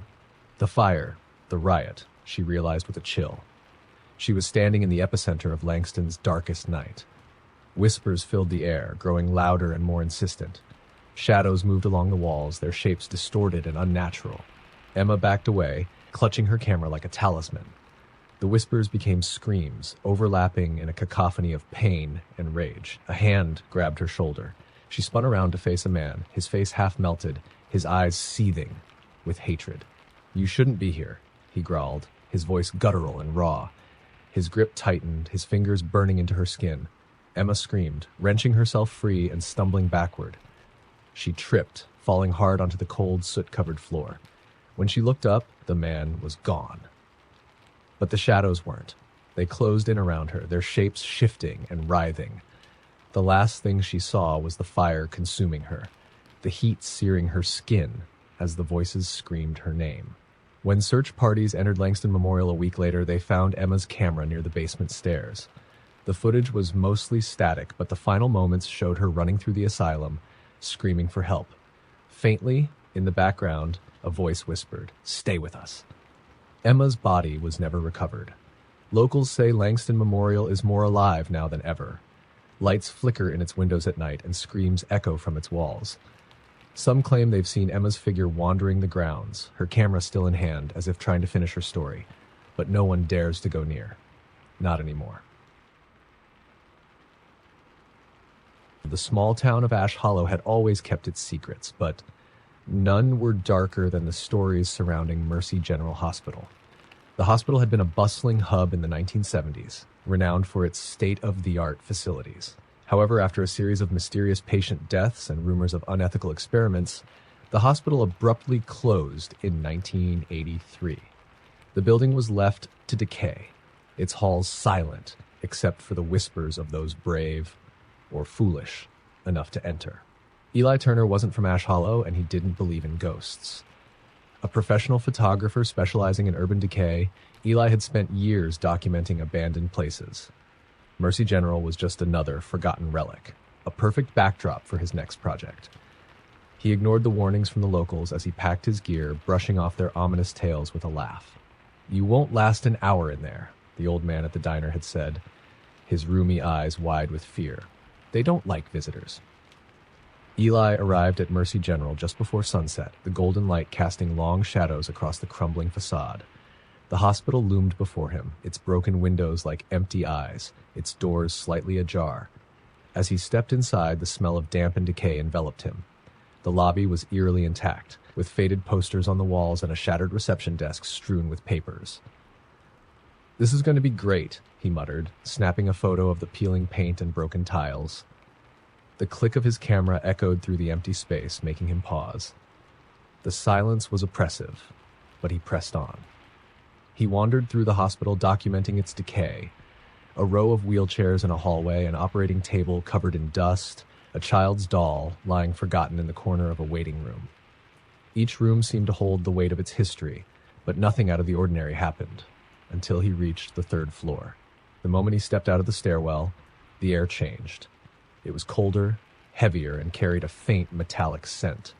S1: The fire, the riot, she realized with a chill. She was standing in the epicenter of Langston's darkest night. Whispers filled the air, growing louder and more insistent. Shadows moved along the walls, their shapes distorted and unnatural. Emma backed away, clutching her camera like a talisman. The whispers became screams, overlapping in a cacophony of pain and rage. A hand grabbed her shoulder. She spun around to face a man, his face half melted, his eyes seething with hatred. "You shouldn't be here," he growled, his voice guttural and raw. His grip tightened, his fingers burning into her skin. Emma screamed, wrenching herself free and stumbling backward. She tripped, falling hard onto the cold, soot-covered floor. When she looked up, the man was gone. But the shadows weren't. They closed in around her, their shapes shifting and writhing. The last thing she saw was the fire consuming her, the heat searing her skin as the voices screamed her name. When search parties entered Langston Memorial a week later, they found Emma's camera near the basement stairs. The footage was mostly static, but the final moments showed her running through the asylum, screaming for help. Faintly, in the background, a voice whispered, "Stay with us." Emma's body was never recovered. Locals say Langston Memorial is more alive now than ever. Lights flicker in its windows at night and screams echo from its walls. Some claim they've seen Emma's figure wandering the grounds, her camera still in hand, as if trying to finish her story. But no one dares to go near. Not anymore. The small town of Ash Hollow had always kept its secrets, but none were darker than the stories surrounding Mercy General Hospital. The hospital had been a bustling hub in the 1970s, renowned for its state-of-the-art facilities. However, after a series of mysterious patient deaths and rumors of unethical experiments, the hospital abruptly closed in 1983. The building was left to decay, its halls silent, except for the whispers of those brave or foolish enough to enter. Eli Turner wasn't from Ash Hollow, and he didn't believe in ghosts. A professional photographer specializing in urban decay, Eli had spent years documenting abandoned places. Mercy General was just another forgotten relic, a perfect backdrop for his next project. He ignored the warnings from the locals as he packed his gear, brushing off their ominous tales with a laugh. "You won't last an hour in there," the old man at the diner had said, his roomy eyes wide with fear. "They don't like visitors." Eli arrived at Mercy General just before sunset, the golden light casting long shadows across the crumbling facade. The hospital loomed before him, its broken windows like empty eyes, its doors slightly ajar. As he stepped inside, the smell of damp and decay enveloped him. The lobby was eerily intact, with faded posters on the walls and a shattered reception desk strewn with papers. "This is going to be great," he muttered, snapping a photo of the peeling paint and broken tiles. The click of his camera echoed through the empty space, making him pause. The silence was oppressive, but he pressed on. He wandered through the hospital, documenting its decay. A row of wheelchairs in a hallway, an operating table covered in dust, a child's doll lying forgotten in the corner of a waiting room. Each room seemed to hold the weight of its history, but nothing out of the ordinary happened, until he reached the third floor. The moment he stepped out of the stairwell, the air changed. It was colder, heavier, and carried a faint metallic scent.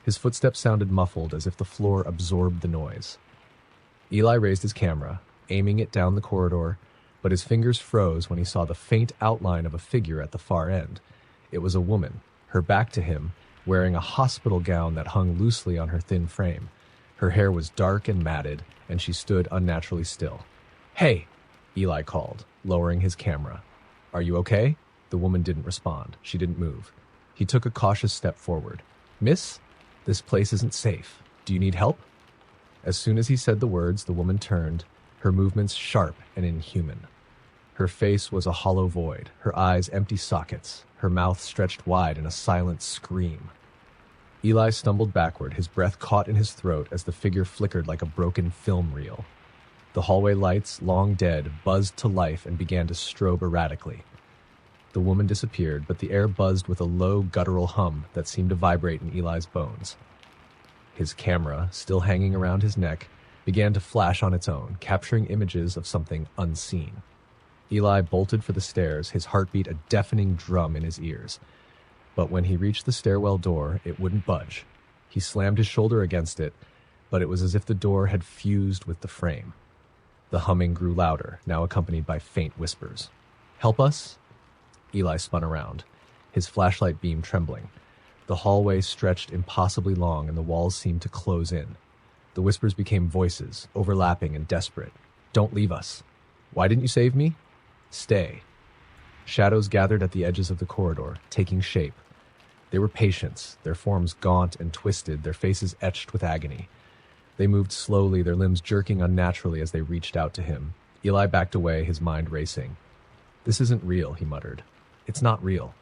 S1: His footsteps sounded muffled, as if the floor absorbed the noise. Eli raised his camera, aiming it down the corridor, but his fingers froze when he saw the faint outline of a figure at the far end. It was a woman, her back to him, wearing a hospital gown that hung loosely on her thin frame. Her hair was dark and matted, and she stood unnaturally still. "Hey!" Eli called, lowering his camera. "Are you okay?" The woman didn't respond. She didn't move. He took a cautious step forward. "Miss, this place isn't safe. Do you need help?" As soon as he said the words, the woman turned, her movements sharp and inhuman. Her face was a hollow void, her eyes empty sockets, her mouth stretched wide in a silent scream. Eli stumbled backward, his breath caught in his throat as the figure flickered like a broken film reel. The hallway lights, long dead, buzzed to life and began to strobe erratically. The woman disappeared, but the air buzzed with a low, guttural hum that seemed to vibrate in Eli's bones. His camera, still hanging around his neck, began to flash on its own, capturing images of something unseen. Eli bolted for the stairs, his heartbeat a deafening drum in his ears. But when he reached the stairwell door, it wouldn't budge. He slammed his shoulder against it, but it was as if the door had fused with the frame. The humming grew louder, now accompanied by faint whispers. "Help us?" Eli spun around, his flashlight beam trembling. The hallway stretched impossibly long, and the walls seemed to close in. The whispers became voices, overlapping and desperate. "Don't leave us." "Why didn't you save me?" "Stay." Shadows gathered at the edges of the corridor, taking shape. They were patients, their forms gaunt and twisted, their faces etched with agony. They moved slowly, their limbs jerking unnaturally as they reached out to him. Eli backed away, his mind racing. "This isn't real," he muttered. "It's not real."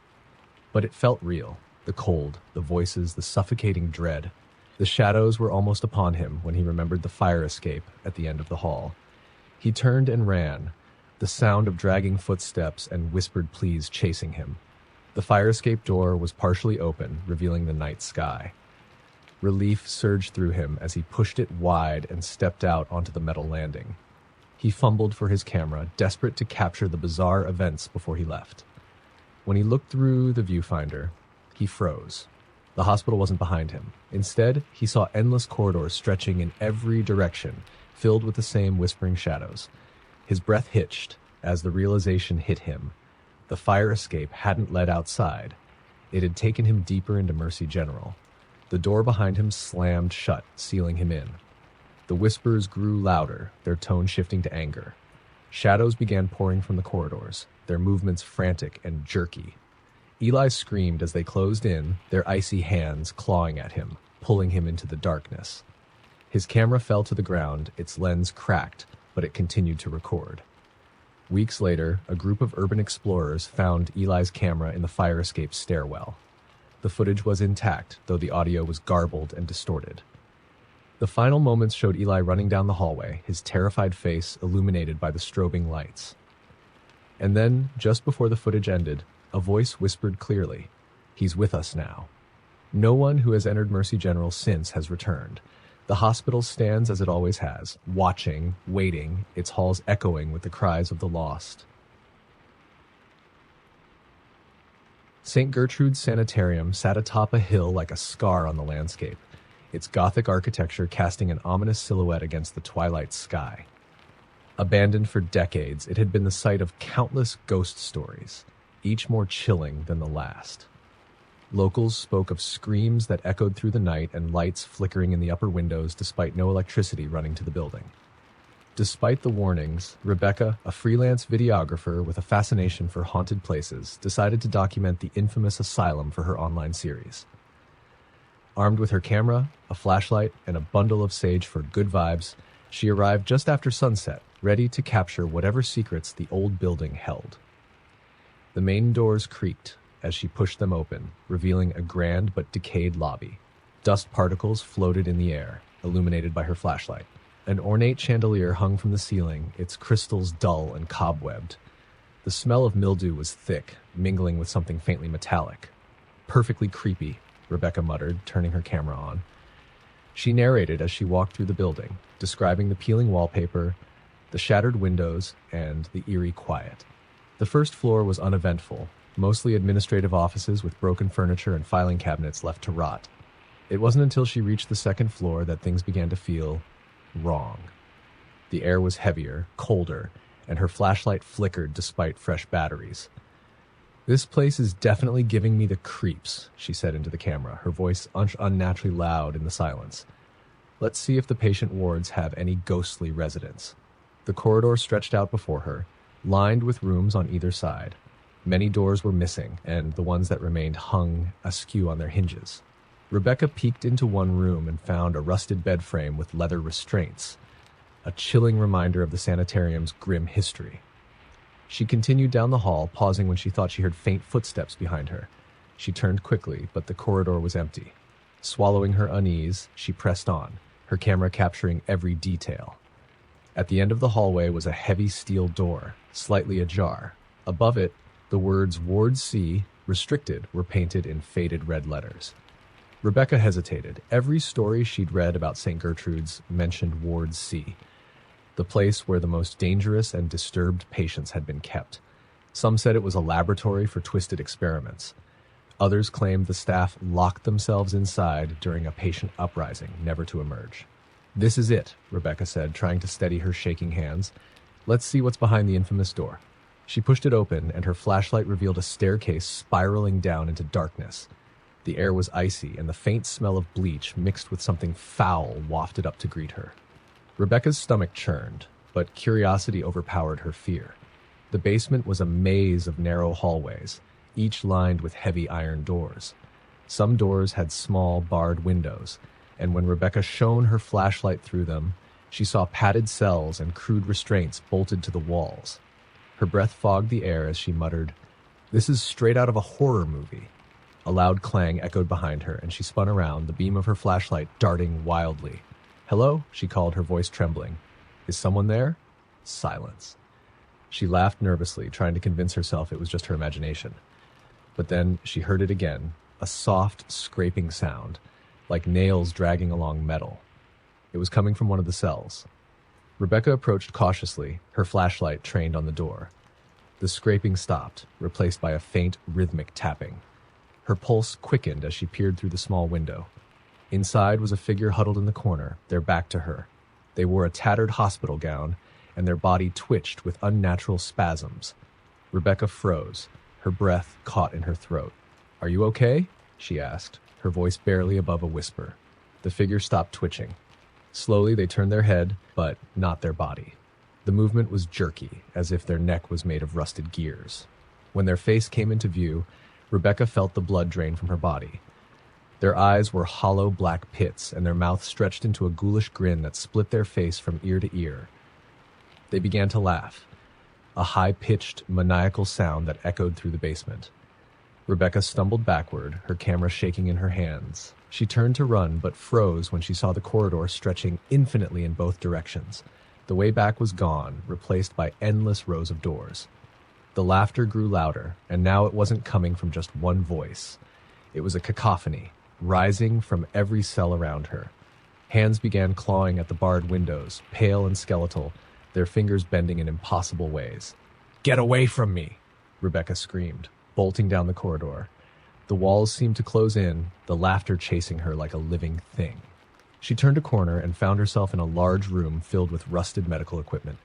S1: But it felt real. The cold, the voices, the suffocating dread. The shadows were almost upon him when he remembered the fire escape at the end of the hall. He turned and ran, the sound of dragging footsteps and whispered pleas chasing him. The fire escape door was partially open, revealing the night sky. Relief surged through him as he pushed it wide and stepped out onto the metal landing. He fumbled for his camera, desperate to capture the bizarre events before he left. When he looked through the viewfinder, he froze. The hospital wasn't behind him. Instead, he saw endless corridors stretching in every direction, filled with the same whispering shadows. His breath hitched as the realization hit him. The fire escape hadn't led outside. It had taken him deeper into Mercy General. The door behind him slammed shut, sealing him in. The whispers grew louder, their tone shifting to anger. Shadows began pouring from the corridors, their movements frantic and jerky. Eli screamed as they closed in, their icy hands clawing at him, pulling him into the darkness. His camera fell to the ground, its lens cracked, but it continued to record. Weeks later, a group of urban explorers found Eli's camera in the fire escape stairwell. The footage was intact, though the audio was garbled and distorted. The final moments showed Eli running down the hallway, his terrified face illuminated by the strobing lights. And then, just before the footage ended, a voice whispered clearly, "He's with us now." No one who has entered Mercy General since has returned. The hospital stands as it always has, watching, waiting, its halls echoing with the cries of the lost. St. Gertrude's Sanitarium sat atop a hill like a scar on the landscape, its Gothic architecture casting an ominous silhouette against the twilight sky. Abandoned for decades, it had been the site of countless ghost stories, each more chilling than the last. Locals spoke of screams that echoed through the night and lights flickering in the upper windows despite no electricity running to the building. Despite the warnings, Rebecca, a freelance videographer with a fascination for haunted places, decided to document the infamous asylum for her online series. Armed with her camera, a flashlight, and a bundle of sage for good vibes, she arrived just after sunset, ready to capture whatever secrets the old building held. The main doors creaked as she pushed them open, revealing a grand but decayed lobby. Dust particles floated in the air, illuminated by her flashlight. An ornate chandelier hung from the ceiling, its crystals dull and cobwebbed. The smell of mildew was thick, mingling with something faintly metallic. "Perfectly creepy," Rebecca muttered, turning her camera on. She narrated as she walked through the building, describing the peeling wallpaper, the shattered windows, and the eerie quiet. The first floor was uneventful, mostly administrative offices with broken furniture and filing cabinets left to rot. It wasn't until she reached the second floor that things began to feel wrong. The air was heavier, colder, and her flashlight flickered despite fresh batteries. "This place is definitely giving me the creeps," she said into the camera, her voice unnaturally loud in the silence. "Let's see if the patient wards have any ghostly residents." The corridor stretched out before her, lined with rooms on either side. Many doors were missing, and the ones that remained hung askew on their hinges. Rebecca peeked into one room and found a rusted bed frame with leather restraints, a chilling reminder of the sanitarium's grim history. She continued down the hall, pausing when she thought she heard faint footsteps behind her. She turned quickly, but the corridor was empty. Swallowing her unease, she pressed on, her camera capturing every detail. At the end of the hallway was a heavy steel door, slightly ajar. Above it, the words Ward C, Restricted, were painted in faded red letters. Rebecca hesitated. Every story she'd read about St. Gertrude's mentioned Ward C, the place where the most dangerous and disturbed patients had been kept. Some said it was a laboratory for twisted experiments. Others claimed the staff locked themselves inside during a patient uprising, never to emerge. "This is it," Rebecca said, trying to steady her shaking hands. "Let's see what's behind the infamous door." She pushed it open, and her flashlight revealed a staircase spiraling down into darkness. The air was icy, and the faint smell of bleach mixed with something foul wafted up to greet her. Rebecca's stomach churned, but curiosity overpowered her fear. The basement was a maze of narrow hallways, each lined with heavy iron doors. Some doors had small, barred windows, and when Rebecca shone her flashlight through them, she saw padded cells and crude restraints bolted to the walls. Her breath fogged the air as she muttered, "This is straight out of a horror movie." A loud clang echoed behind her, and she spun around, the beam of her flashlight darting wildly. "Hello?" she called, her voice trembling. "Is someone there?" Silence. She laughed nervously, trying to convince herself it was just her imagination. But then she heard it again, a soft, scraping sound, like nails dragging along metal. It was coming from one of the cells. Rebecca approached cautiously, her flashlight trained on the door. The scraping stopped, replaced by a faint, rhythmic tapping. Her pulse quickened as she peered through the small window. Inside was a figure huddled in the corner, their back to her. They wore a tattered hospital gown, and their body twitched with unnatural spasms. Rebecca froze, her breath caught in her throat. "Are you okay?" she asked, her voice barely above a whisper. The figure stopped twitching. Slowly they turned their head, but not their body. The movement was jerky, as if their neck was made of rusted gears. When their face came into view, Rebecca felt the blood drain from her body. Their eyes were hollow black pits, and their mouths stretched into a ghoulish grin that split their face from ear to ear. They began to laugh, a high-pitched, maniacal sound that echoed through the basement. Rebecca stumbled backward, her camera shaking in her hands. She turned to run, but froze when she saw the corridor stretching infinitely in both directions. The way back was gone, replaced by endless rows of doors. The laughter grew louder, and now it wasn't coming from just one voice. It was a cacophony, rising from every cell around her. Hands began clawing at the barred windows, pale and skeletal, their fingers bending in impossible ways. "Get away from me!" Rebecca screamed, bolting down the corridor. The walls seemed to close in, the laughter chasing her like a living thing. She turned a corner and found herself in a large room filled with rusted medical equipment.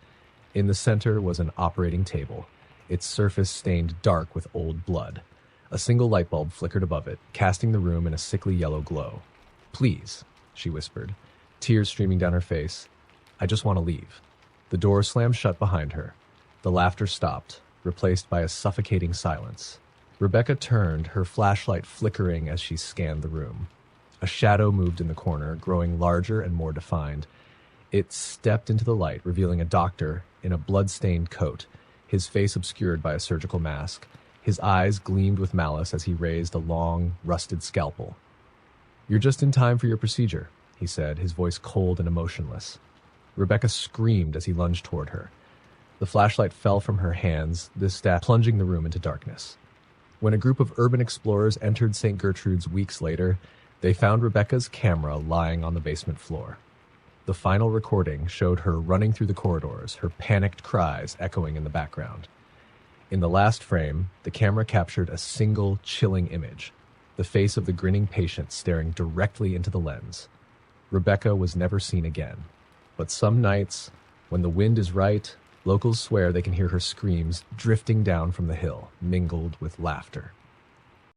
S1: In the center was an operating table, its surface stained dark with old blood. A single light bulb flickered above it, casting the room in a sickly yellow glow. "Please," she whispered, tears streaming down her face. "I just want to leave." The door slammed shut behind her. The laughter stopped, replaced by a suffocating silence. Rebecca turned, her flashlight flickering as she scanned the room. A shadow moved in the corner, growing larger and more defined. It stepped into the light, revealing a doctor in a blood-stained coat, his face obscured by a surgical mask. His eyes gleamed with malice as he raised a long, rusted scalpel. "You're just in time for your procedure," he said, his voice cold and emotionless. Rebecca screamed as he lunged toward her. The flashlight fell from her hands, this staff plunging the room into darkness. When a group of urban explorers entered St. Gertrude's weeks later, they found Rebecca's camera lying on the basement floor. The final recording showed her running through the corridors, her panicked cries echoing in the background. In the last frame, the camera captured a single, chilling image, the face of the grinning patient staring directly into the lens. Rebecca was never seen again. But some nights, when the wind is right, locals swear they can hear her screams drifting down from the hill, mingled with laughter.